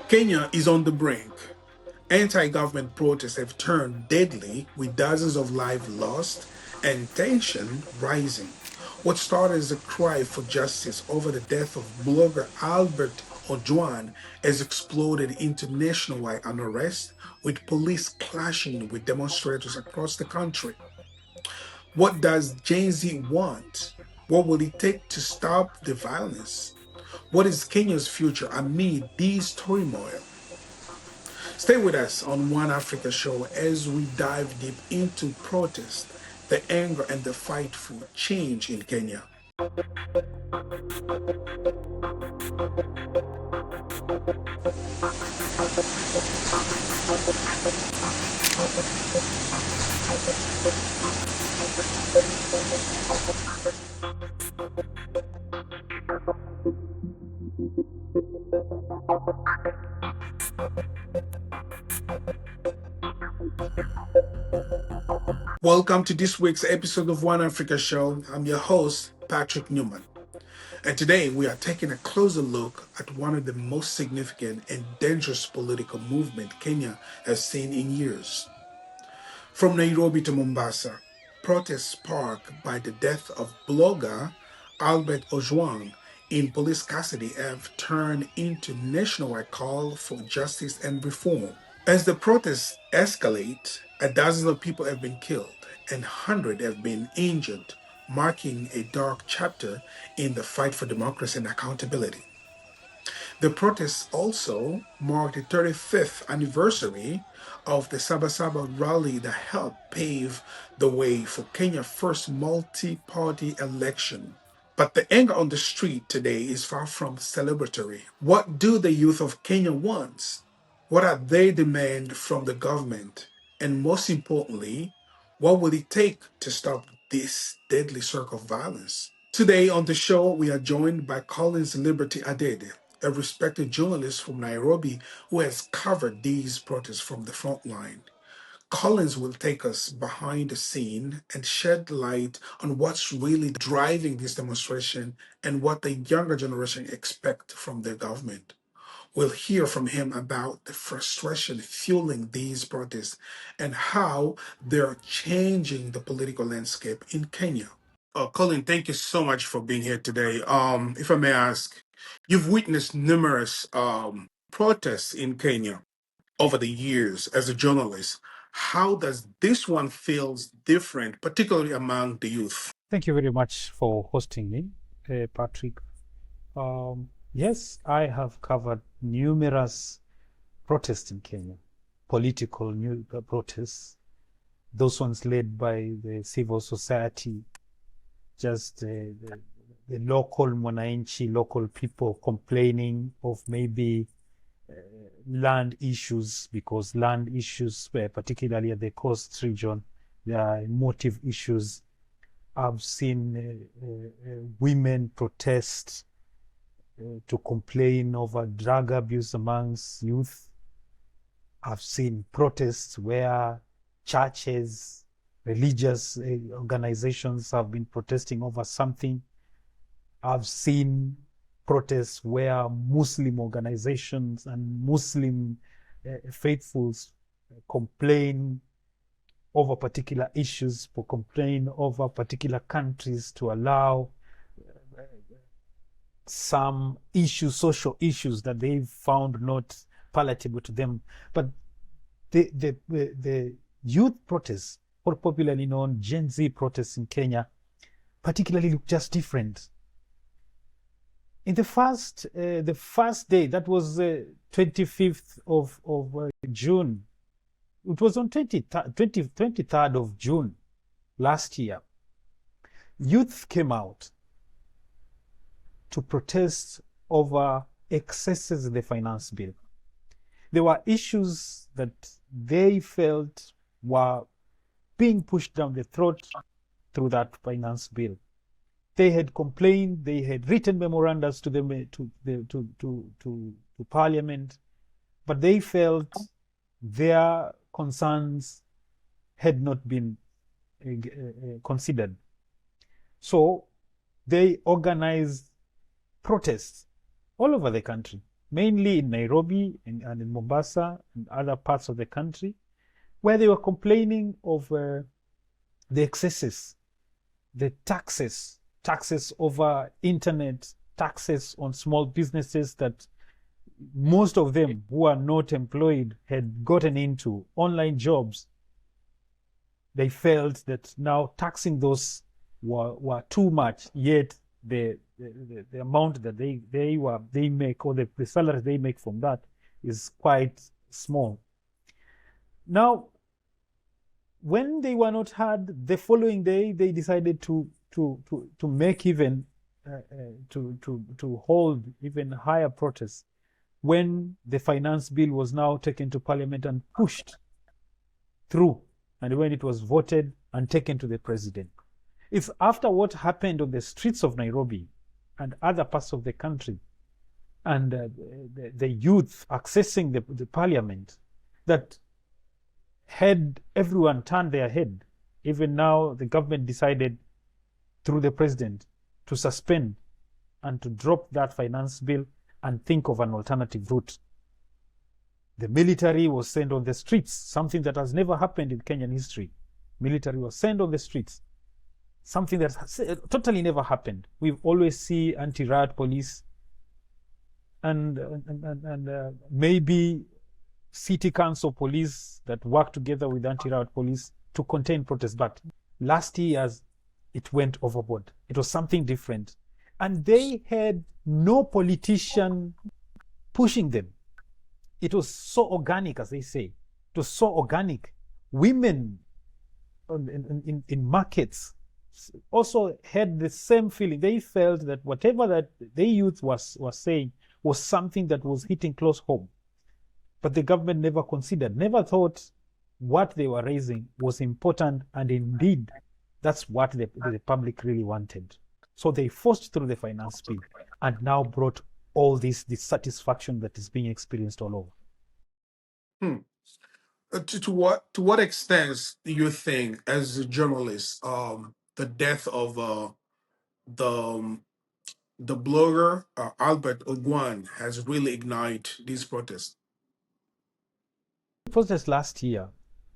Kenya is on the brink. Anti-government protests have turned deadly with dozens of lives lost and tension rising. What started as a cry for justice over the death of blogger Albert Ojwang has exploded into nationwide unrest, with police clashing with demonstrators across the country. What does Gen Z want? What will it take to stop the violence? What is Kenya's future amid these turmoil? Stay with us on One Africa Show as we dive deep into protest, the anger, and the fight for change in Kenya. Welcome to this week's episode of One Africa Show. I'm your host, Patrick Newman. And today we are taking a closer look at one of the most significant and dangerous political movements Kenya has seen in years. From Nairobi to Mombasa, protests sparked by the death of blogger Albert Ojwang in police custody have turned into nationwide call for justice and reform. As the protests escalate, a dozen of people have been killed and hundreds have been injured, marking a dark chapter in the fight for democracy and accountability. The protests also mark the 35th anniversary of the Sabasaba rally that helped pave the way for Kenya's first multi-party election. But the anger on the street today is far from celebratory. What do the youth of Kenya want? What are they demand from the government? And most importantly, what will it take to stop this deadly circle of violence? Today on the show, we are joined by Collins Liberty Adede, a respected journalist from Nairobi who has covered these protests from the front line. Collins will take us behind the scene and shed light on what's really driving this demonstration and what the younger generation expect from their government. We'll hear from him about the frustration fueling these protests and how they're changing the political landscape in Kenya. Colin, thank you so much for being here today. If I may ask, you've witnessed numerous protests in Kenya over the years as a journalist. How does this one feels different, particularly among the youth? Thank you very much for hosting me, Patrick. Yes, I have covered numerous protests in Kenya, political protests, those ones led by the civil society, just the local mwananchi, local people complaining of maybe land issues, because land issues, particularly at the coast region, there are emotive issues. I've seen women protest to complain over drug abuse amongst youth. I've seen protests where churches, religious organizations have been protesting over something. I've seen protests where Muslim organizations and Muslim faithfuls complain over particular issues, for complain over particular countries to allow some issues, social issues that they've found not palatable to them. But the youth protests, or popularly known Gen Z protests in Kenya, particularly look just different. In the first day, that was 25th of June. It was on 23rd of June last year. Youth came out to protest over excesses in the finance bill. There were issues that they felt were being pushed down the throat through that finance bill. They had complained, they had written memorandums to them to Parliament, but they felt their concerns had not been considered. So they organized protests all over the country, mainly in Nairobi and in Mombasa and other parts of the country, where they were complaining of the excesses, the taxes over internet, taxes on small businesses that most of them who are not employed had gotten into online jobs. They felt that now taxing those were too much, yet the amount that they make, or the salary they make from that, is quite small. Now, when they were not heard, the following day they decided to make even to hold even higher protests when the finance bill was now taken to parliament and pushed through, and when it was voted and taken to the president. It's after what happened on the streets of Nairobi and other parts of the country, and the youth accessing the parliament, that had everyone turned their head. Even now, the government decided through the president to suspend and to drop that finance bill and think of an alternative route. The military was sent on the streets, something that has never happened in Kenyan history. Military was sent on the streets, something that has totally never happened. We've always seen anti-riot police and maybe city council police that work together with anti-riot police to contain protests. But last year, it went overboard. It was something different. And they had no politician pushing them. It was so organic, as they say. It was so organic. Women in markets also had the same feeling. They felt that whatever that the youth was saying was something that was hitting close home. But the government never considered, never thought what they were raising was important, and indeed, that's what the public really wanted. So they forced through the finance bill and now brought all this dissatisfaction that is being experienced all over. To what extent do you think, as a journalist, the death of the the blogger Albert Ogwan has really ignited these protests? The protest last year,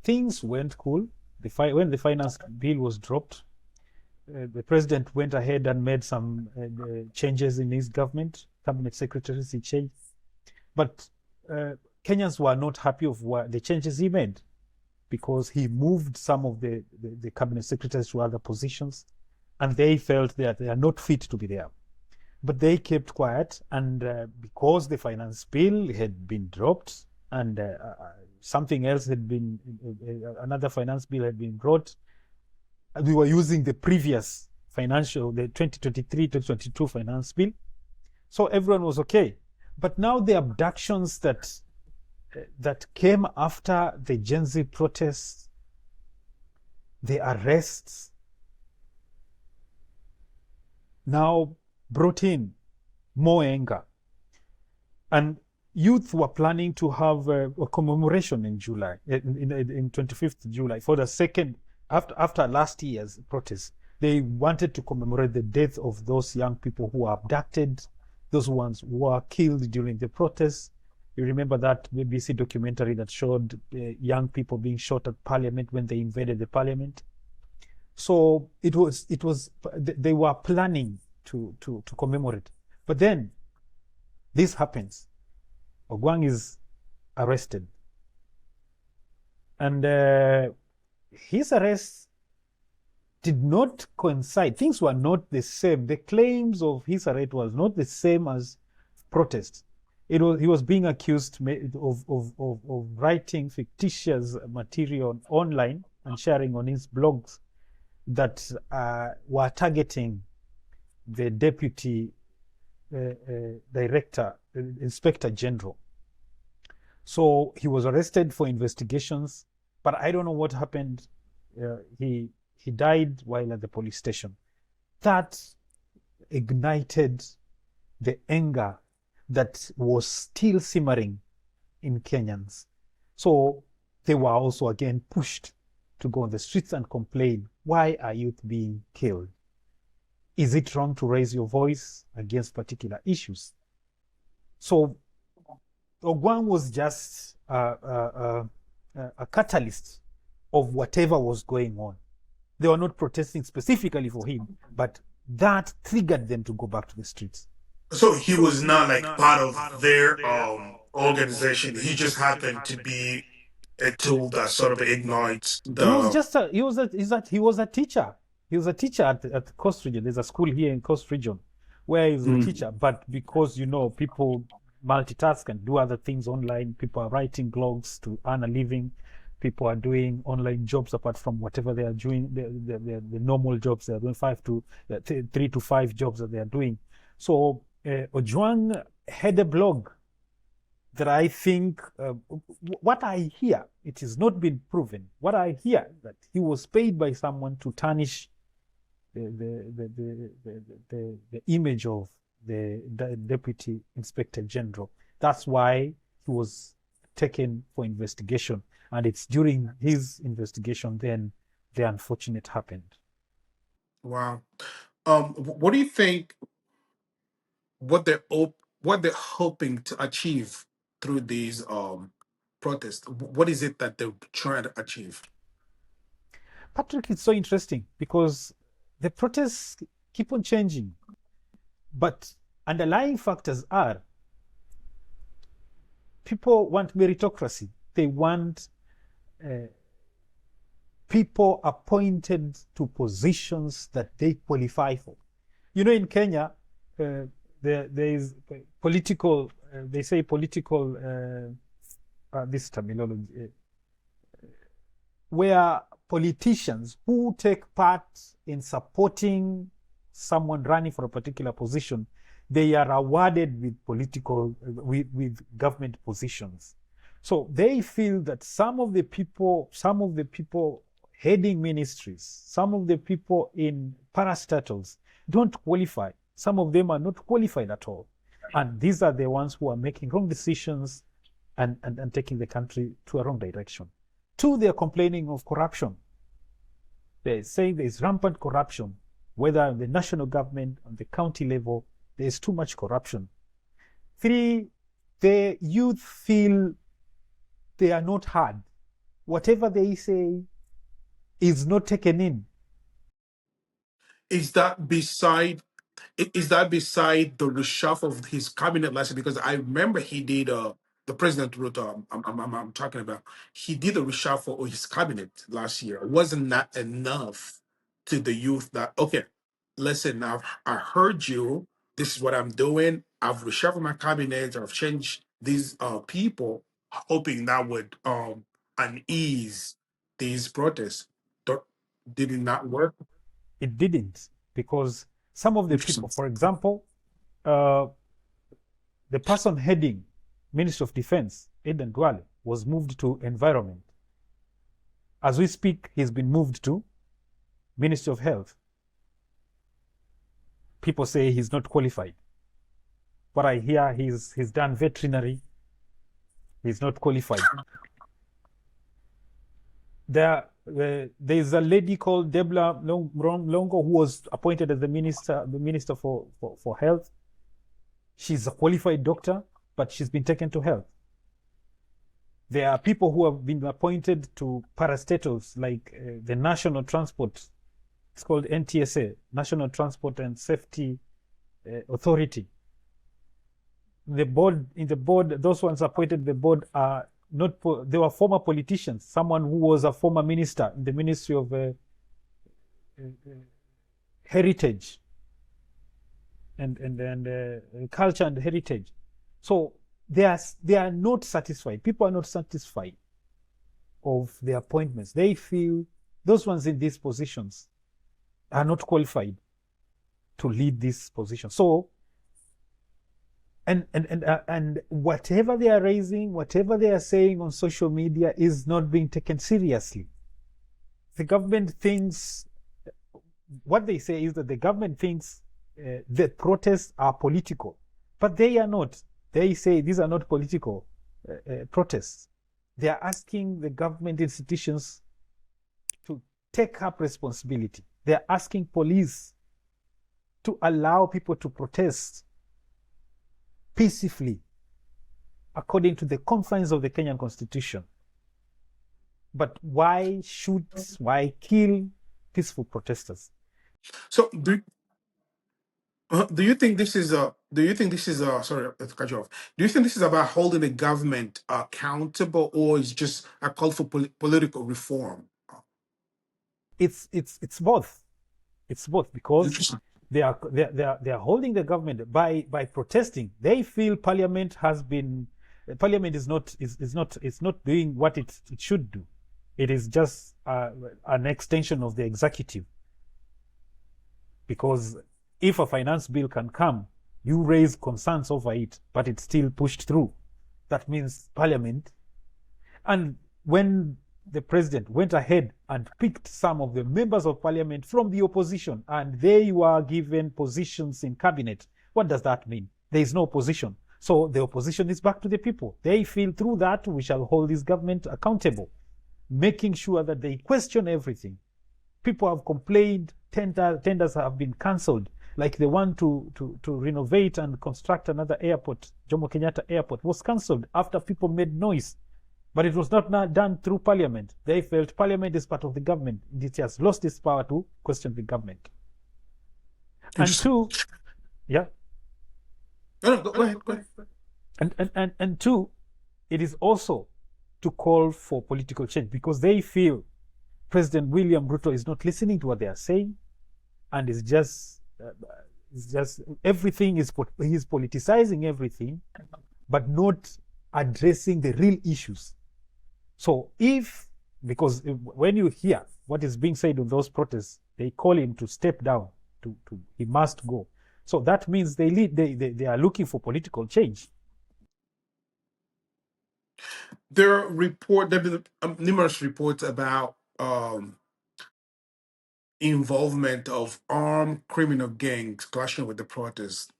things went cool. When the finance bill was dropped, the president went ahead and made some changes in his government. Cabinet secretaries he changed, but Kenyans were not happy of the changes he made, because he moved some of the cabinet secretaries to other positions, and they felt that they are not fit to be there. But they kept quiet, and because the finance bill had been dropped and something else had been, another finance bill had been brought, we were using the previous the 2023-2022 finance bill. So everyone was okay. But now the abductions that came after the Gen Z protests, the arrests, now brought in more anger. And youth were planning to have a commemoration in July, in 25th July, for the second, after last year's protest. They wanted to commemorate the death of those young people who were abducted, those ones who were killed during the protests. You remember that BBC documentary that showed young people being shot at Parliament when they invaded the Parliament. So they were planning to commemorate. But then this happens. Ogwang is arrested. And his arrest did not coincide. Things were not the same. The claims of his arrest was not the same as protests. He was being accused of writing fictitious material online and sharing on his blogs that were targeting the deputy director, inspector general. So he was arrested for investigations, but I don't know what happened. He died while at the police station. That ignited the anger that was still simmering in Kenyans. So they were also again pushed to go on the streets and complain, why are youth being killed? Is it wrong to raise your voice against particular issues? So Ogwang was just a catalyst of whatever was going on. They were not protesting specifically for him, but that triggered them to go back to the streets. So he was not like part of their organization. He just happened to be a tool that sort of ignites He was the. just a he was a is that he was a teacher. He was a teacher at Coast Region. There's a school here in Coast Region where he's a teacher, but because people multitask and do other things online, people are writing blogs to earn a living. People are doing online jobs apart from whatever they are doing, the normal jobs they are doing, 3 to 5 jobs that they are doing. So Ojwang had a blog that I think, what I hear, it has not been proven. What I hear that he was paid by someone to tarnish the image of the Deputy Inspector General. That's why he was taken for investigation. And it's during his investigation then the unfortunate happened. Wow. What do you think? What they're hoping to achieve through these protests? What is it that they're trying to achieve? Patrick, it's so interesting because the protests keep on changing, but underlying factors are people want meritocracy. They want people appointed to positions that they qualify for. In Kenya, there is political, they say political, this terminology, where politicians who take part in supporting someone running for a particular position, they are awarded with government positions. So they feel that some of the people heading ministries, some of the people in parastatals don't qualify. Some of them are not qualified at all. And these are the ones who are making wrong decisions and taking the country to a wrong direction. Two, they're complaining of corruption. They're saying there's rampant corruption, whether in the national government, on the county level, there's too much corruption. Three, the youth feel they are not heard. Whatever they say is not taken in. Is that beside the reshuffle of his cabinet last year? Because I remember he did the president wrote I'm talking about, he did a reshuffle of his cabinet last year. Wasn't that enough to the youth that, okay, listen, now I heard you, this is what I'm doing, I've reshuffled my cabinet, I've changed these people, hoping that would unease these protests. Don't- did it not work? It didn't, because some of the Interesting. people, for example, the person heading Ministry of Defense, Eden Duale, was moved to Environment. As we speak, he's been moved to Ministry of Health. People say he's not qualified. What I hear, he's done veterinary. He's not qualified. There's a lady called Debla Longo who was appointed as the minister for health. She's a qualified doctor, but she's been taken to health. There are people who have been appointed to parastatals, like the National Transport, it's called NTSA, National Transport and Safety Authority. In the board, those ones appointed the board are not, they were former politicians. Someone who was a former minister in the Ministry of Heritage and Culture and Heritage. So they are not satisfied. People are not satisfied of the appointments. They feel those ones in these positions are not qualified to lead this position. So, and whatever they are raising, whatever they are saying on social media is not being taken seriously. The government thinks, what they say is that the government thinks the protests are political, but they are not. They say these are not political protests. They are asking the government institutions to take up responsibility. They are asking police to allow people to protest peacefully according to the confines of the Kenyan Constitution. But why shoot, why kill peaceful protesters? So do you think this is a sorry to cut you off. Do you think this is about holding the government accountable, or is just a call for political reform? It's both. It's both, because Interesting. they are holding the government by protesting. They feel Parliament is not doing what it should do. It is just an extension of the executive. Because if a finance bill can come, you raise concerns over it, but it's still pushed through. That means Parliament. And when the president went ahead and picked some of the members of Parliament from the opposition, and they were given positions in cabinet, what does that mean? There is no opposition. So the opposition is back to the people. They feel through that we shall hold this government accountable, making sure that they question everything. People have complained, tenders have been cancelled, like the one to renovate and construct another airport, Jomo Kenyatta Airport, was cancelled after people made noise. But it was not done through Parliament. They felt Parliament is part of the government. It has lost its power to question the government. And two, yeah. No, go ahead. Go ahead. And two, it is also to call for political change, because they feel President William Ruto is not listening to what they are saying, and it's just everything is he's politicizing everything, but not addressing the real issues. So because when you hear what is being said on those protests, they call him to step down, he must go. So that means they are looking for political change. There have been numerous reports about involvement of armed criminal gangs clashing with the protests.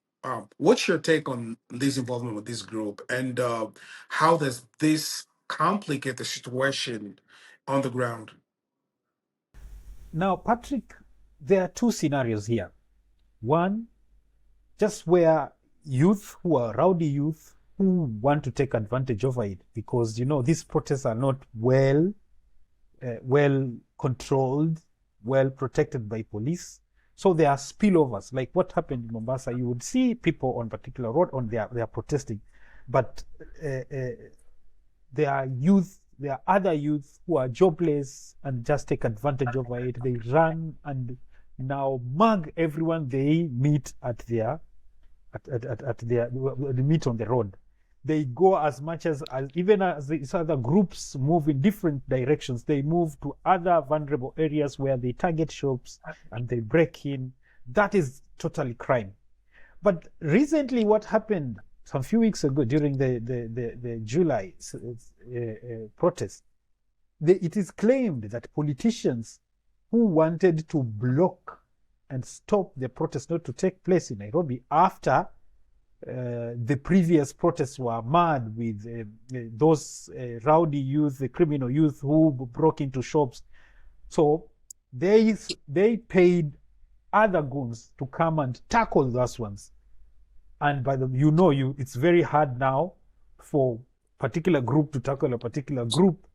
What's your take on this involvement with this group, and how does this complicate the situation on the ground? Now, Patrick, there are two scenarios here. One, just where youth who are rowdy youth who want to take advantage over it, because these protests are not well controlled, well protected by police. So there are spillovers, like what happened in Mombasa. You would see people on particular road they are protesting, but there are other youth who are jobless and just take advantage over it. They run and now mug everyone they meet at their meet on the road. They go as much as even as these other groups move in different directions, they move to other vulnerable areas where they target shops and they break in. That is totally crime. But recently, what happened some few weeks ago during the July protest, it is claimed that politicians who wanted to block and stop the protest not to take place in Nairobi after the previous protests were mad with those rowdy youth, the criminal youth who broke into shops. So they paid other goons to come and tackle those ones. And it's very hard now for particular group to tackle a particular group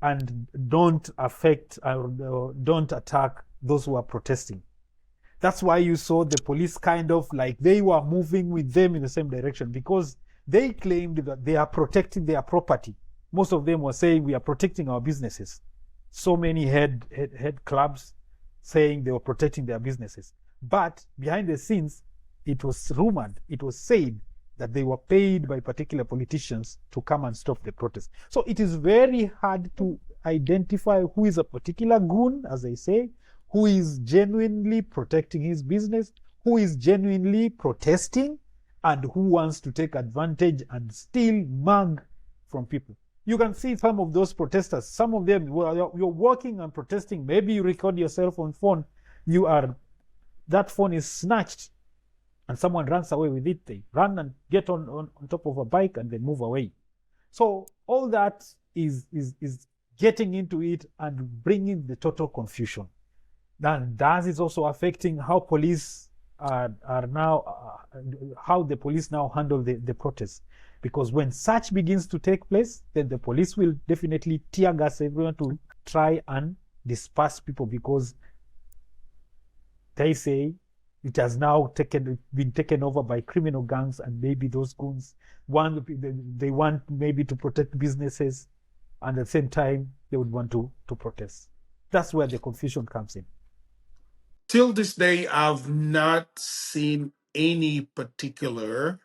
and don't affect or don't attack those who are protesting. That's why you saw the police kind of like they were moving with them in the same direction, because they claimed that they are protecting their property. Most of them were saying we are protecting our businesses. So many head clubs saying they were protecting their businesses. But behind the scenes, it was rumored, it was said that they were paid by particular politicians to come and stop the protest. So it is very hard to identify who is a particular goon, as I say, who is genuinely protecting his business, who is genuinely protesting, and who wants to take advantage and steal mug from people. You can see some of those protesters, some of them, you're walking and protesting, maybe you record yourself on phone, that phone is snatched, and someone runs away with it. They run and get on top of a bike and they move away. So all that is getting into it and bringing the total confusion. And that is also affecting how police are now how the police now handle the protests. Because when such begins to take place, then the police will definitely tear gas everyone to try and disperse people, because they say it has now been taken over by criminal gangs, and maybe those goons they want maybe to protect businesses, and at the same time they would want to protest. That's where the confusion comes in. Till this day, I've not seen any particular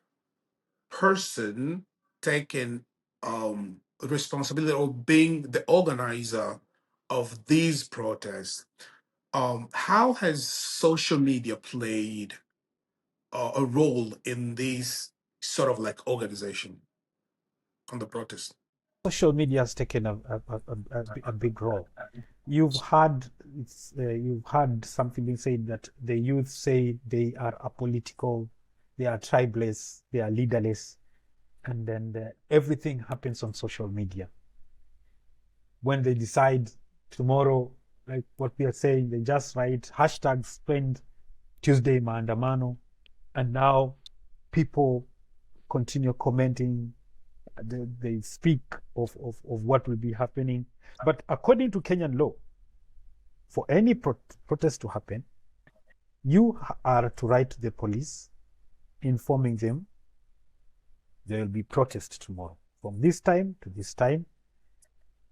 person taking responsibility or being the organizer of these protests. How has social media played a role in this sort of like organization on the protest? Social media has taken a big role. You've had something being said that the youth say they are apolitical, they are tribeless, they are leaderless, and then everything happens on social media. When they decide tomorrow, like what we are saying, they just write hashtag spend Tuesday maandamano, and now people continue commenting. They speak of what will be happening. But according to Kenyan law, for any protest to happen, you are to write to the police informing them there will be protest tomorrow from this time to this time,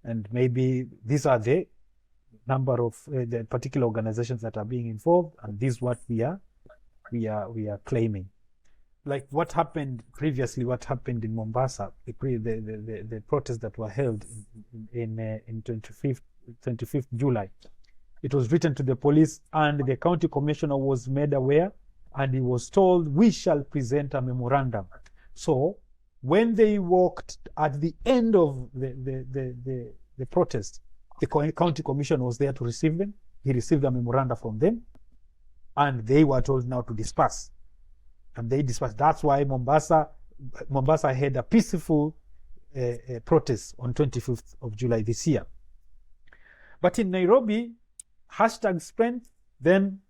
and maybe these are the number of the particular organizations that are being involved, and this is what we are claiming. Like what happened previously, what happened in Mombasa, the protests that were held in 25th July. It was written to the police, and the county commissioner was made aware, and he was told, we shall present a memorandum. So when they walked at the end of the protest, the county commissioner was there to receive them. He received a memorandum from them, and they were told now to disperse. And they dispersed. That's why Mombasa had a peaceful protest on 25th of July this year. But in Nairobi, hashtag spend, then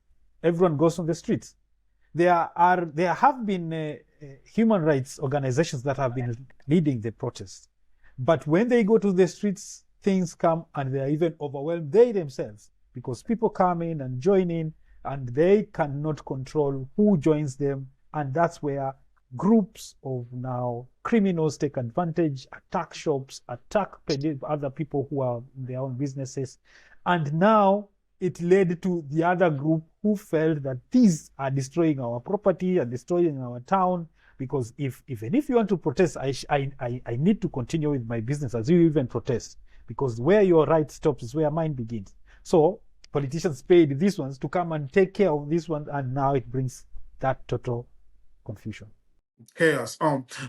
everyone goes on the streets. There have been human rights organizations that have been leading the protests. But when they go to the streets, things come and they are even overwhelmed, they themselves, because people come in and join in, and they cannot control who joins them. And that's where groups of now criminals take advantage, attack shops, attack other people who are in their own businesses. And now it led to the other group who felt that these are destroying our property and destroying our town, because even if you want to protest, I need to continue with my business as you even protest, because where your right stops is where mine begins. So politicians paid these ones to come and take care of this one, and now it brings that total confusion. Chaos.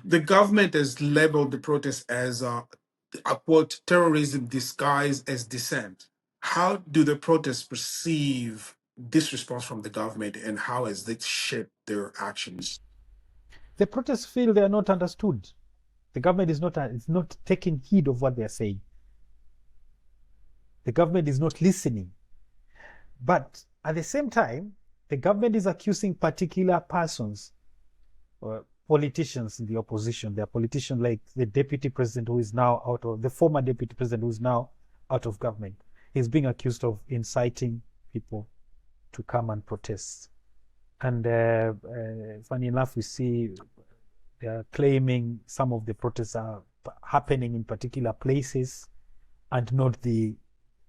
The government has labeled the protest as a quote terrorism disguised as dissent. How do the protests perceive this response from the government, and how has it shaped their actions? The protests feel they are not understood. The government is not taking heed of what they are saying. The government is not listening. But at the same time, the government is accusing particular persons, politicians in the opposition. There are politicians like the deputy president who is now the former deputy president who is now out of government. He's being accused of inciting people to come and protest. And funny enough, we see they are claiming some of the protests are happening in particular places and not the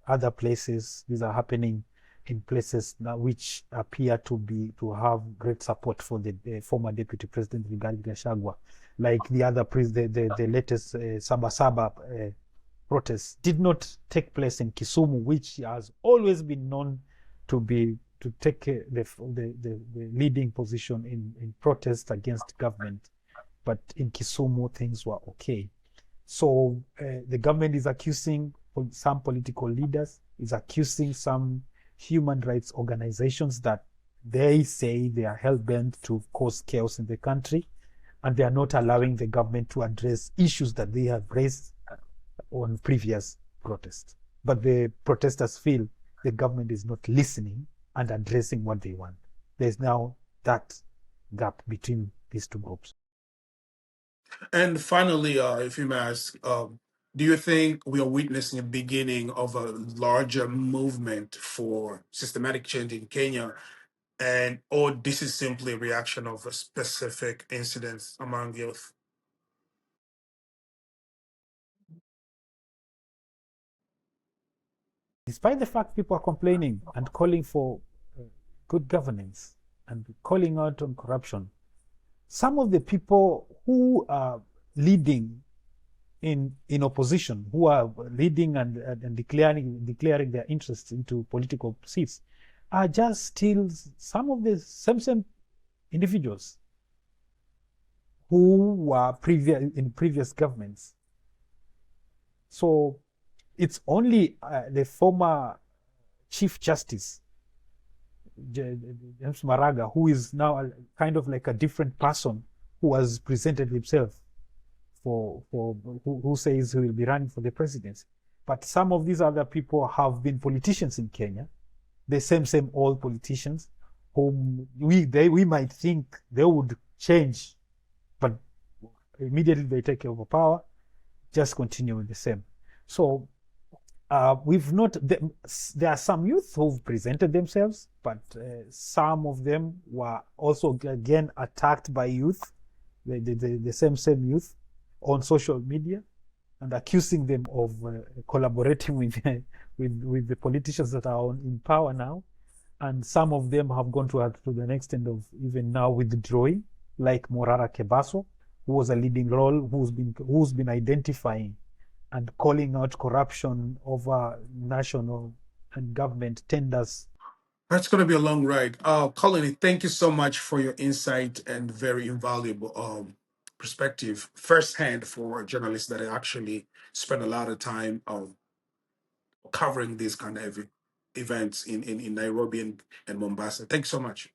other places. These are happening in places which appear to have great support for the former deputy president Rigathi Gachagua, like the latest Sabasaba protests did not take place in Kisumu, which has always been known to take the leading position in protests against government. But in Kisumu, things were okay. So the government is accusing some political leaders, is accusing some human rights organizations that they say they are hell-bent to cause chaos in the country, and they are not allowing the government to address issues that they have raised on previous protests. But the protesters feel the government is not listening and addressing what they want. There's now that gap between these two groups. And finally, if you may ask, do you think we are witnessing a beginning of a larger movement for systematic change in Kenya, and or this is simply a reaction of a specific incidents among youth? Despite the fact people are complaining and calling for good governance and calling out on corruption, some of the people who are leading in opposition, who are leading and declaring their interests into political seats, are just still some of the same individuals who were in previous governments. So it's only the former Chief Justice James Maraga, who is now kind of like a different person, who has presented himself who says he will be running for the presidency. But some of these other people have been politicians in Kenya, the same old politicians, whom we might think they would change, but immediately they take over power, just continue with the same. So we've not, there are some youth who've presented themselves, but some of them were also again attacked by youth, the same youth, on social media, and accusing them of collaborating with the politicians that are in power now. And some of them have gone to the extent of even now withdrawing, like Morara Kebaso, who was a leading role, who's been identifying and calling out corruption over national and government tenders. That's going to be a long ride. Colin, thank you so much for your insight and very invaluable perspective, firsthand for journalists that actually spend a lot of time covering these kind of events in Nairobi and Mombasa. Thanks so much.